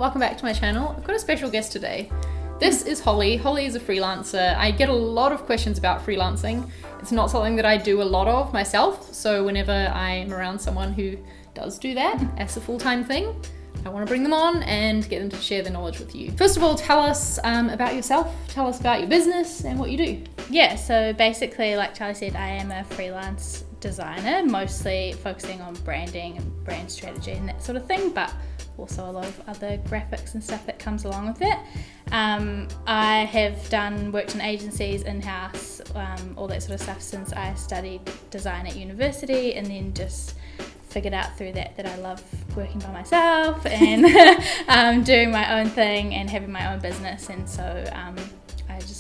welcome back to my channel. I've got a special guest today. This is Hollie. Hollie is a freelancer. I get a lot of questions about freelancing. It's not something that I do a lot of myself, so whenever I'm around someone who does do that as a full-time thing, I want to bring them on and get them to share their knowledge with you. First of all, tell us about yourself, tell us about your business and what you do. Yeah, so basically, like Charlie said, I am a freelance designer, mostly focusing on branding and brand strategy and that sort of thing, but also a lot of other graphics and stuff that comes along with it. I have worked in agencies, in-house, all that sort of stuff since I studied design at university, and then just figured out through that I love working by myself and doing my own thing and having my own business. And so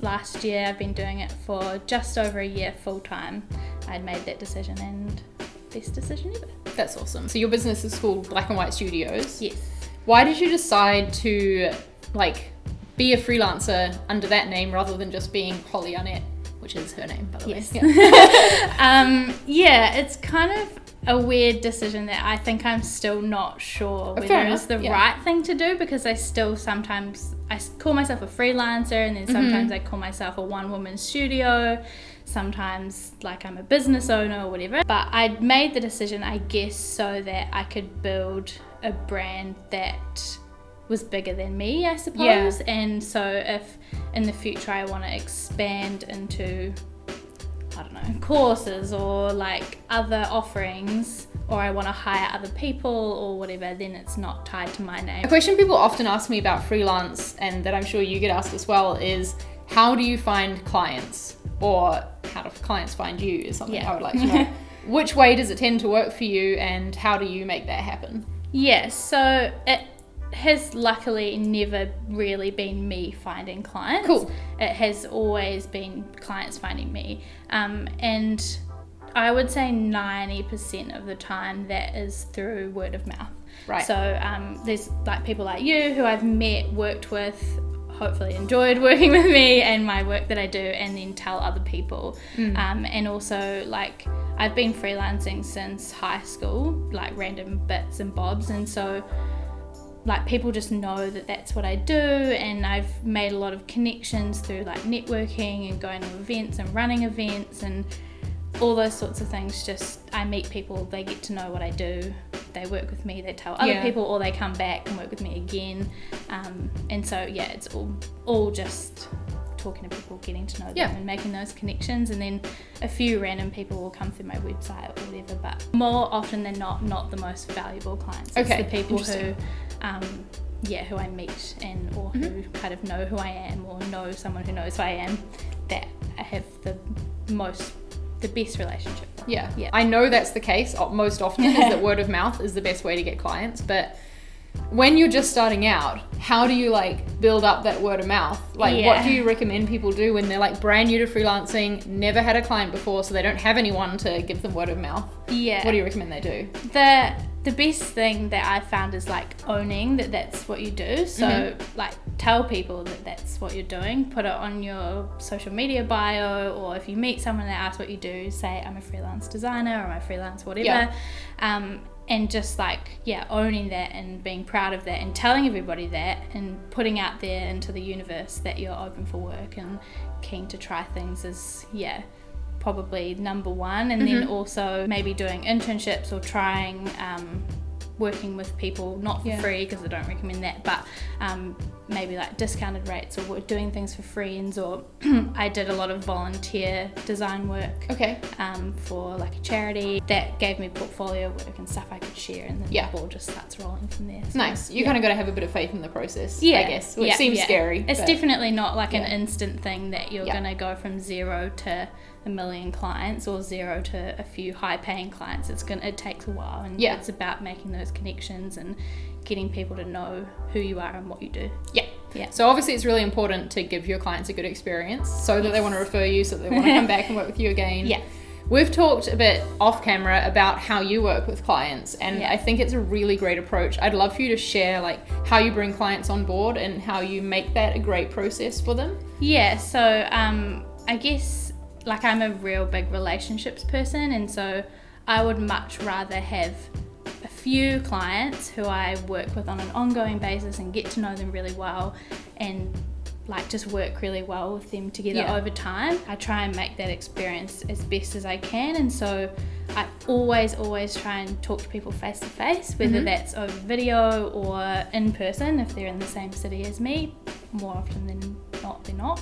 last year, I've been doing it for just over a year full-time. I'd made that decision, and best decision ever. That's awesome. So your business is called Black and White Studios. Yes. Why did you decide to be a freelancer under that name rather than just being Hollie Arnett, which is her name, by the way? Yeah, it's kind of a weird decision that I think I'm still not sure whether it's the right thing to do, because I still sometimes I call myself a freelancer, and then sometimes I call myself a one-woman studio. Sometimes I'm a business owner or whatever. But I'd made the decision, I guess, so that I could build a brand that was bigger than me, I suppose. Yeah. And so if in the future I want to expand into, I don't know, courses or other offerings, or I want to hire other people or whatever, then it's not tied to my name. A question people often ask me about freelance, and that I'm sure you get asked as well, is how do you find clients? Or how do clients find you is something I would like to know. Which way does it tend to work for you, and how do you make that happen? Yeah, so it has luckily never really been me finding clients. Cool. It has always been clients finding me. And I would say 90% of the time that is through word of mouth. Right. So there's people like you who I've met, worked with, hopefully enjoyed working with me and my work that I do, and then tell other people. And also I've been freelancing since high school, random bits and bobs, and so people just know that that's what I do, and I've made a lot of connections through networking and going to events and running events and all those sorts of things. Just I meet people, they get to know what I do, they work with me, they tell other people, or they come back and work with me again. And so it's all just talking to people, getting to know them and making those connections, and then a few random people will come through my website or whatever, but more often than not the most valuable clients. It's the people who who I meet or who kind of know who I am, or know someone who knows who I am, that I have the best relationship. Yeah. I know that's the case most often, is that word of mouth is the best way to get clients. But when you're just starting out, how do you build up that word of mouth? What do you recommend people do when they're brand new to freelancing, never had a client before, so they don't have anyone to give them word of mouth? Yeah. What do you recommend they do? The best thing that I found is owning that that's what you do. So tell people that that's what you're doing. Put it on your social media bio, or if you meet someone that asks what you do, say I'm a freelance designer or I'm a freelance whatever. And just owning that and being proud of that and telling everybody that and putting out there into the universe that you're open for work and keen to try things is probably number one. And then also maybe doing internships or trying working with people, not for free, because I don't recommend that, but maybe discounted rates, or doing things for friends, or I did a lot of volunteer design work for a charity that gave me portfolio work and stuff I could share, and then the ball just starts rolling from there. So, nice. You kind of got to have a bit of faith in the process, I guess, which seems scary. It's definitely not an instant thing that you're going to go from 0 to 1 million clients or 0 to a few high-paying clients. It takes a while, and it's about making those connections and getting people to know who you are and what you do. So obviously it's really important to give your clients a good experience, so that they want to refer you, so that they want to come back and work with you again. We've talked a bit off camera about how you work with clients, and I think it's a really great approach. I'd love for you to share how you bring clients on board and how you make that a great process for them. So I guess I'm a real big relationships person, and so I would much rather have a few clients who I work with on an ongoing basis and get to know them really well, and like just work really well with them together over time. I try and make that experience as best as I can, and so I always try and talk to people face to face, whether that's over video or in person if they're in the same city as me. More often than not, they're not.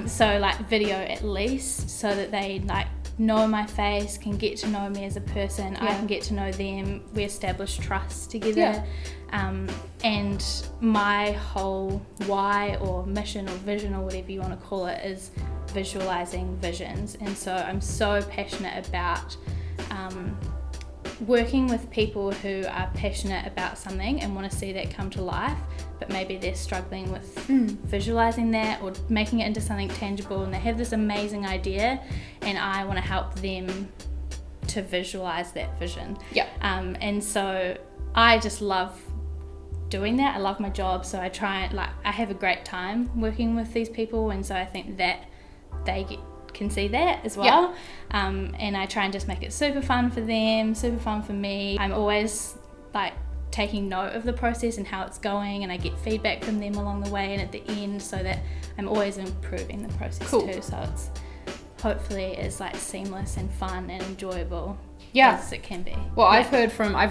So like video at least, so that they like know my face, can get to know me as a person, I can get to know them, we establish trust together. And my whole why or mission or vision or whatever you want to call it is visualizing visions. And so I'm so passionate about working with people who are passionate about something and want to see that come to life, but maybe they're struggling with visualizing that or making it into something tangible, and they have this amazing idea and I want to help them to visualize that vision. And so I just love doing that. I love my job, so I try and I have a great time working with these people, and so I think that they can see that as well. And I try and just make it super fun for them, super fun for me. I'm always like taking note of the process and how it's going, and I get feedback from them along the way and at the end, so that I'm always improving the process too, so it's hopefully as like seamless and fun and enjoyable as it can be. Well, I've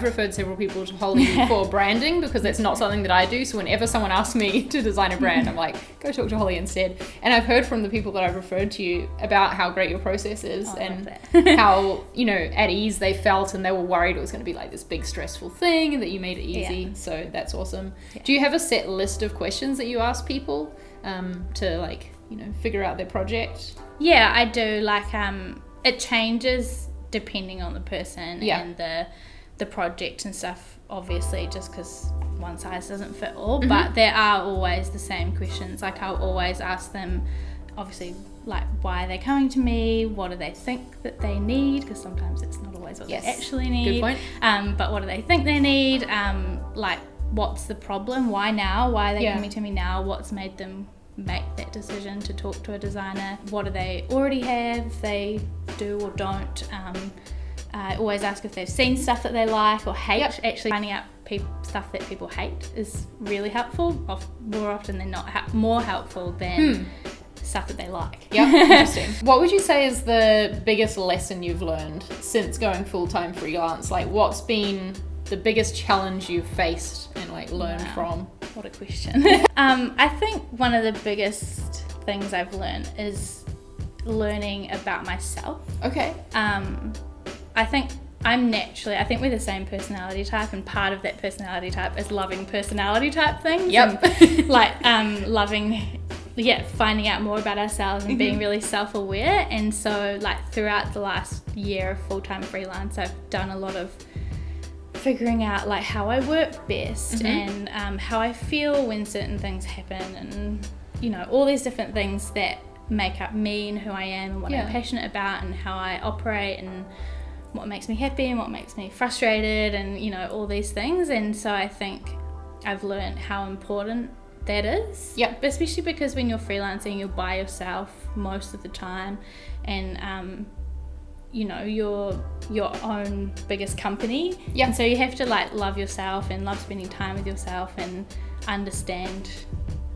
referred several people to Hollie for branding, because that's not something that I do. So whenever someone asks me to design a brand, I'm like, go talk to Hollie instead. And I've heard from the people that I've referred to you about how great your process is, and how, you know, at ease they felt, and they were worried it was going to be like this big stressful thing, and that you made it easy. So that's awesome. Do you have a set list of questions that you ask people to like, you know, figure out their project? Yeah, I do. Like it changes depending on the person and the project and stuff, obviously, just because one size doesn't fit all. But there are always the same questions. Like I'll always ask them, obviously, like why are they coming to me, what do they think that they need, because sometimes it's not always what they actually need. Good point. But what do they think they need, like what's the problem, why now, why are they coming to me now, what's made them make that decision to talk to a designer, what do they already have, if they do or don't. I always ask if they've seen stuff that they like or hate. Actually finding out stuff that people hate is really helpful, more often than not, more helpful than stuff that they like. Interesting. What would you say is the biggest lesson you've learned since going full-time freelance? Like what's been the biggest challenge you've faced and like learned from? What a question. I think one of the biggest things I've learned is learning about myself. Okay. I think we're the same personality type, and part of that personality type is loving personality type things. And, like loving finding out more about ourselves and being really self-aware. And so like throughout the last year of full-time freelance, I've done a lot of figuring out like how I work best and how I feel when certain things happen, and you know, all these different things that make up me and who I am and what I'm passionate about and how I operate and what makes me happy and what makes me frustrated, and you know, all these things. And so I think I've learned how important that is. But especially because when you're freelancing, you're by yourself most of the time, and you know, you're your own biggest company. And so you have to like love yourself and love spending time with yourself and understand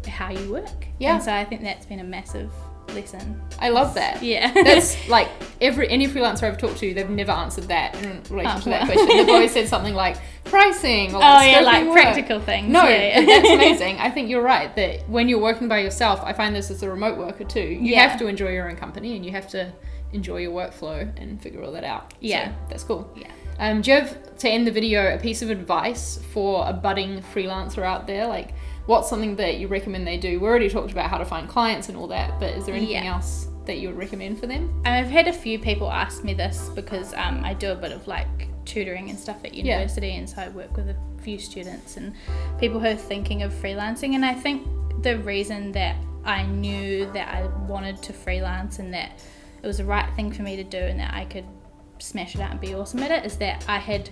how you work. And so I think that's been a massive lesson. I love that. That's like any freelancer I've talked to, they've never answered that in relation to that question. They've always said something like pricing or like practical things. That's amazing. I think you're right that when you're working by yourself, I find this as a remote worker too, you have to enjoy your own company and you have to enjoy your workflow and figure all that out. So that's cool. Do you have, to end the video, a piece of advice for a budding freelancer out there? Like what's something that you recommend they do? We already talked about how to find clients and all that, but is there anything else that you would recommend for them? I've had a few people ask me this because I do a bit of like tutoring and stuff at university, and so I work with a few students and people who are thinking of freelancing. And I think the reason that I knew that I wanted to freelance and that it was the right thing for me to do and that I could smash it out and be awesome at it is that I had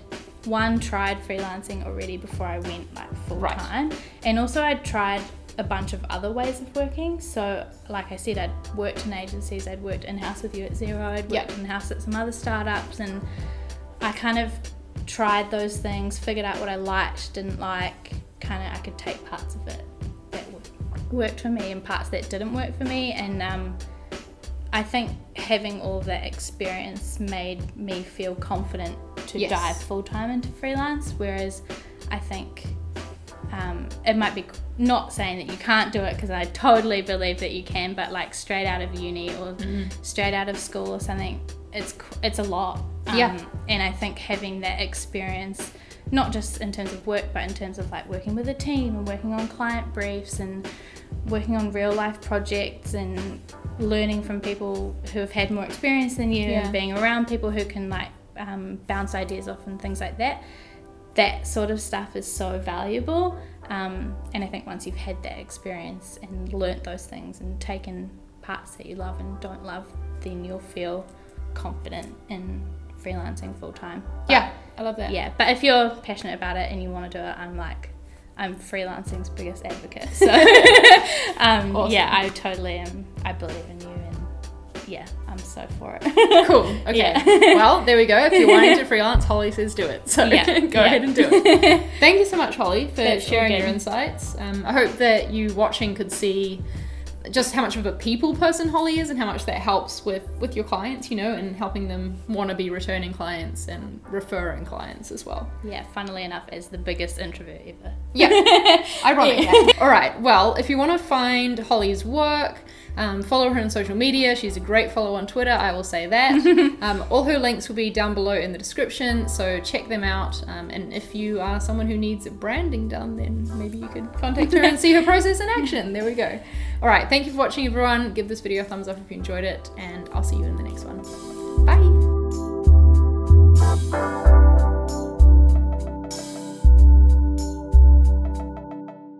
tried freelancing already before I went like full time, and also I'd tried a bunch of other ways of working. So like I said, I'd worked in agencies, I'd worked in-house with you at Xero, I'd worked in-house at some other startups, and I kind of tried those things, figured out what I liked, didn't like, kind of I could take parts of it that worked for me and parts that didn't work for me. And I think having all of that experience made me feel confident to dive full-time into freelance, whereas I think it might be not saying that you can't do it, because I totally believe that you can, but like straight out of uni or straight out of school or something, it's a lot. And I think having that experience, not just in terms of work, but in terms of like working with a team and working on client briefs and working on real life projects and learning from people who have had more experience than you and being around people who can like bounce ideas off and things like that, that sort of stuff is so valuable. And I think once you've had that experience and learnt those things and taken parts that you love and don't love, then you'll feel confident in freelancing full time. Yeah, I love that. Yeah, but if you're passionate about it and you want to do it, I'm freelancing's biggest advocate. So Awesome. yeah, I totally am. I believe in you, and yeah, I'm so for it. Cool. Okay. Yeah. Well, there we go. If you're wanting to freelance, Hollie says do it. So go ahead and do it. Thank you so much, Hollie, for That's sharing all your good. insights. I hope that you watching could see just how much of a people person Hollie is and how much that helps with your clients, and helping them want to be returning clients and referring clients as well. Yeah, funnily enough, as the biggest introvert ever. Yeah, ironic. Yeah. All right, well, if you want to find Hollie's work, follow her on social media. She's a great follow on Twitter, I will say that. All her links will be down below in the description, so check them out. And if you are someone who needs branding done, then maybe you could contact her and see her process in action. There we go. All right, thank you for watching, everyone. Give this video a thumbs up if you enjoyed it, and I'll see you in the next one.